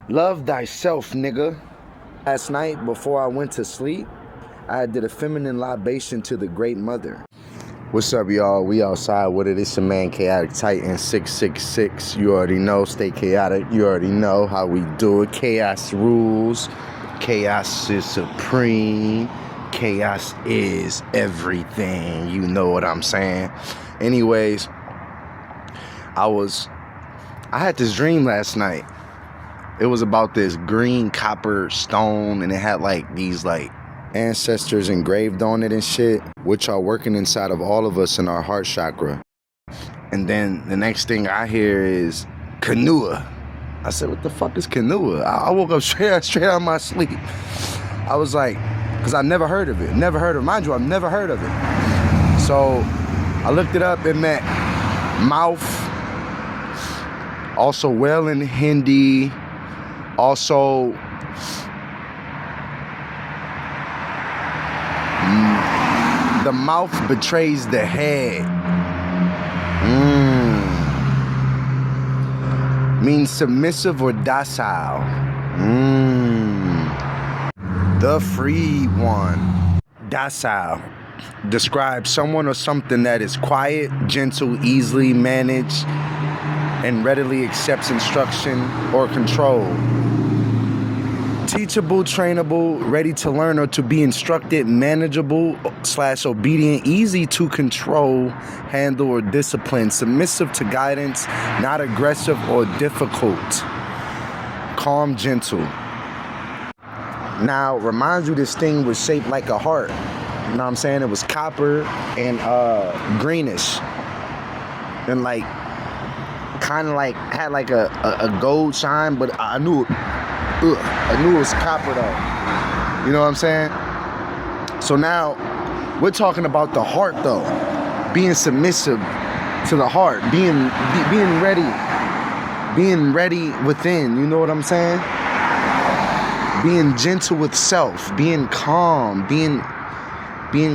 Love thyself, nigga. Last night, before I went to sleep, I did a feminine libation to the Great Mother. What's up, y'all? We outside with it. It's your man, Chaotic Titan 666. You already know. Stay chaotic. You already know how we do it. Chaos rules. Chaos is supreme. Chaos is everything. You know what I'm saying? Anyways, I had this dream last night. It was about this green copper stone, and it had like these like ancestors engraved on it and shit, which are working inside of all of us in our heart chakra. And then the next thing I hear is Kanua. I said, what the fuck is Kanua? I woke up straight out of my sleep. I was like, because I never heard of it. Mind you, I've never heard of it. So I looked it up. It meant mouth, also well in Hindi, also the mouth betrays the head. Means submissive or docile. The free one. Docile describes someone or something that is quiet, gentle, easily managed, and readily accepts instruction or control. Teachable, trainable, ready to learn or to be instructed, manageable / obedient, easy to control, handle, or discipline, submissive to guidance, not aggressive or difficult, calm, gentle. Now, reminds you this thing was shaped like a heart. You know what I'm saying? It was copper and greenish. And like, kind of like, had like a gold shine, but I knew it. I knew it was copper though. You know what I'm saying? So now, we're talking about the heart though. Being submissive to the heart. Being ready within. You know what I'm saying? Being gentle with self. Being calm. Being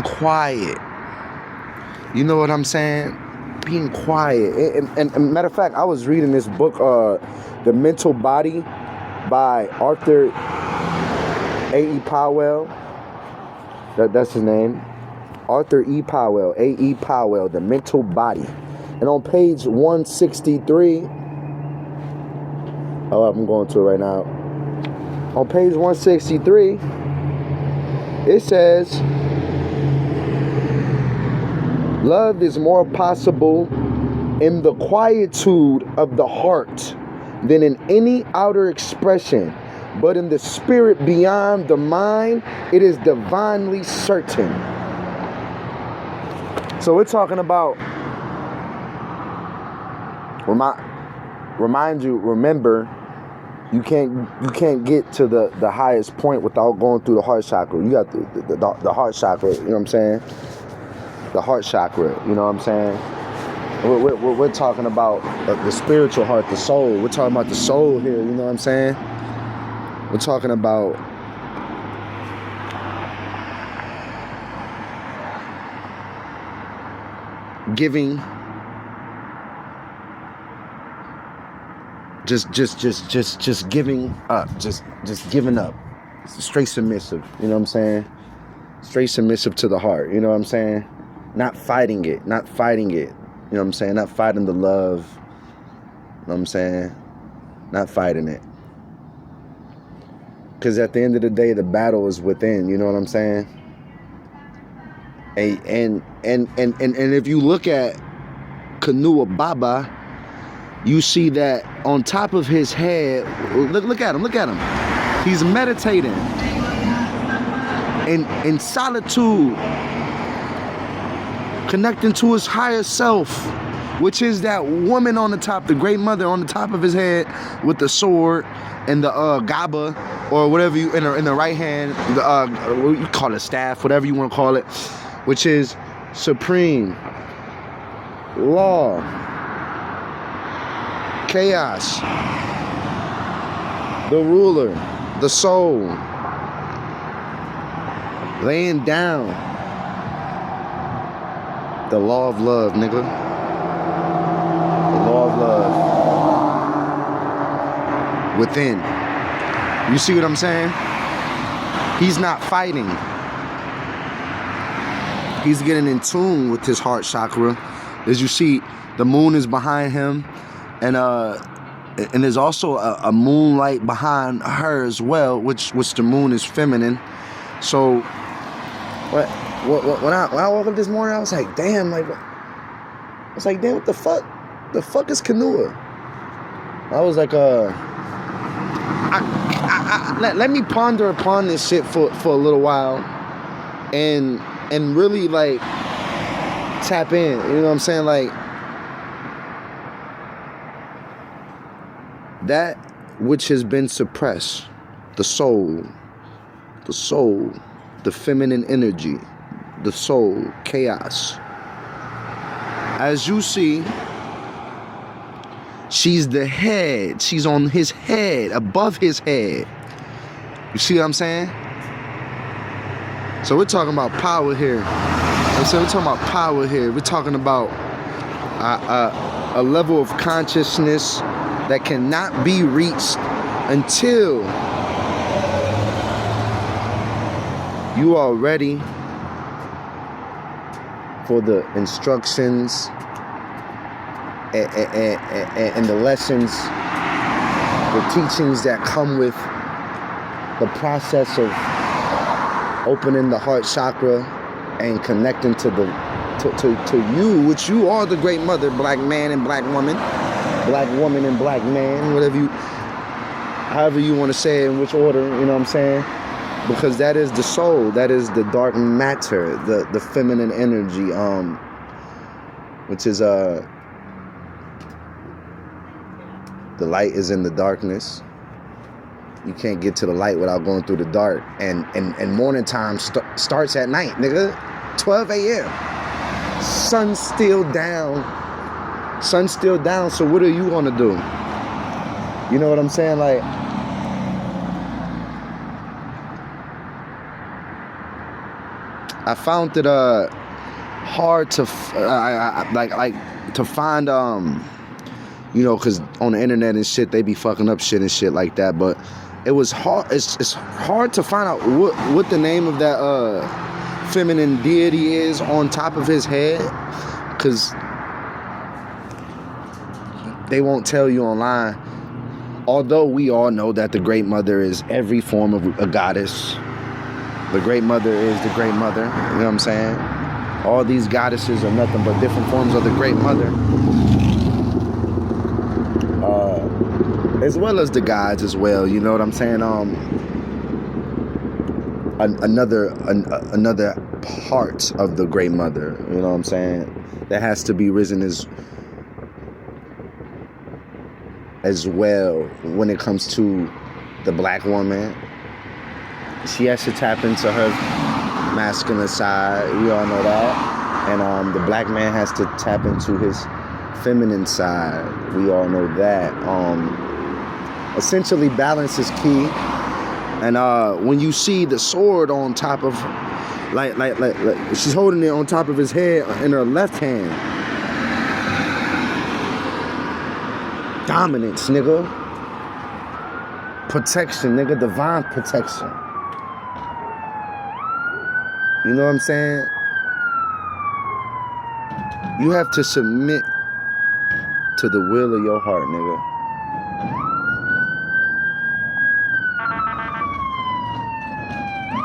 quiet. You know what I'm saying? Being quiet. And matter of fact, I was reading this book, The Mental Body, by Arthur A.E. Powell. That's his name. Arthur E. Powell. A.E. Powell, The Mental Body. And on page 163, I'm going to it right now. On page 163, it says, love is more possible in the quietude of the heart than in any outer expression, but in the spirit beyond the mind, it is divinely certain. So we're talking about, remember, you can't get to the highest point without going through the heart chakra. You got the heart chakra, you know what I'm saying? The heart chakra, you know what I'm saying? We're talking about the spiritual heart, the soul. We're talking about the soul here, you know what I'm saying? We're talking about giving, just giving up, just giving up. Straight submissive, you know what I'm saying? Straight submissive to the heart, you know what I'm saying? Not fighting it. You know what I'm saying? Not fighting the love. You know what I'm saying? Not fighting it. Because at the end of the day, the battle is within. You know what I'm saying? And if you look at Kanua Baba, you see that on top of his head, look at him. He's meditating in solitude, connecting to his higher self, which is that woman on the top, the Great Mother on the top of his head with the sword and the gaba, or whatever you, in the right hand, what you call it, staff, whatever you want to call it, which is supreme, law, chaos, the ruler, the soul, laying down the law of love, nigga. The law of love within. You see what I'm saying? He's not fighting. He's getting in tune with his heart chakra. As you see, the moon is behind him, and there's also a moonlight behind her as well, which the moon is feminine. So when I woke up this morning, I was like, damn, what the fuck? The fuck is Kanua? I was like, let me ponder upon this shit for a little while, and really like tap in. You know what I'm saying? Like that which has been suppressed, the soul, the feminine energy, the soul, chaos. As you see, she's the head. She's on his head, above his head. You see what I'm saying? So we're talking about power here. We're talking about power here. We're talking about a level of consciousness that cannot be reached until you are ready for the instructions and the lessons, the teachings that come with the process of opening the heart chakra and connecting to you, which you are the great mother, black man and black woman and black man, however you want to say it, in which order, you know what I'm saying? Because that is the soul, that is the dark matter, the feminine energy, which is the light is in the darkness. You can't get to the light without going through the dark. And morning time starts at night, nigga. 12 a.m. Sun's still down. So what are you gonna do? You know what I'm saying? Like, I found it hard to to find because on the internet and shit they be fucking up shit and shit like that. But it was hard. It's hard to find out what the name of that feminine deity is on top of his head, because they won't tell you online. Although we all know that the Great Mother is every form of a goddess. The Great Mother is the Great Mother. You know what I'm saying? All these goddesses are nothing but different forms of the Great Mother. As well as the gods as well. You know what I'm saying? Another part of the Great Mother. You know what I'm saying? That has to be risen as well when it comes to the black woman. She has to tap into her masculine side. We all know that. And the black man has to tap into his feminine side. We all know that. Essentially, balance is key. And when you see the sword on top of, like she's holding it on top of his head in her left hand. Dominance, nigga. Protection, nigga. Divine protection. You know what I'm saying? You have to submit to the will of your heart, nigga.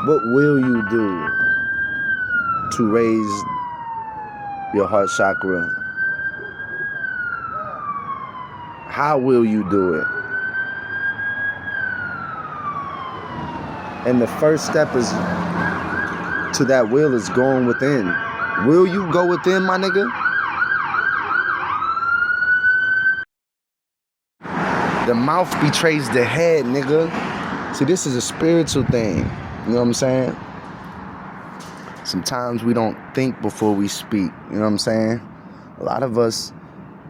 What will you do to raise your heart chakra? How will you do it? And the first step is to that will is going within. Will you go within, my nigga? The mouth betrays the head, nigga. See, this is a spiritual thing. You know what I'm saying? Sometimes we don't think before we speak. You know what I'm saying? A lot of us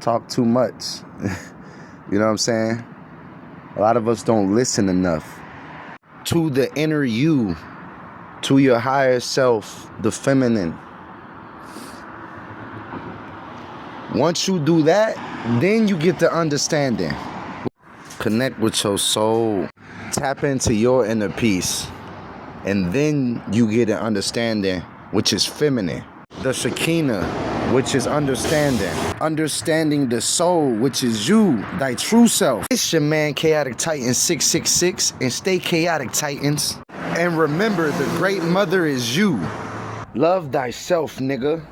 talk too much. You know what I'm saying? A lot of us don't listen enough to the inner you, to your higher self, the feminine. Once you do that, then you get the understanding. Connect with your soul. Tap into your inner peace. And then you get an understanding, which is feminine. The Shekinah, which is understanding. Understanding the soul, which is you, thy true self. It's your man, Chaotic Titan 666, and stay chaotic, Titans. And remember, the great mother is you. Love thyself, nigga.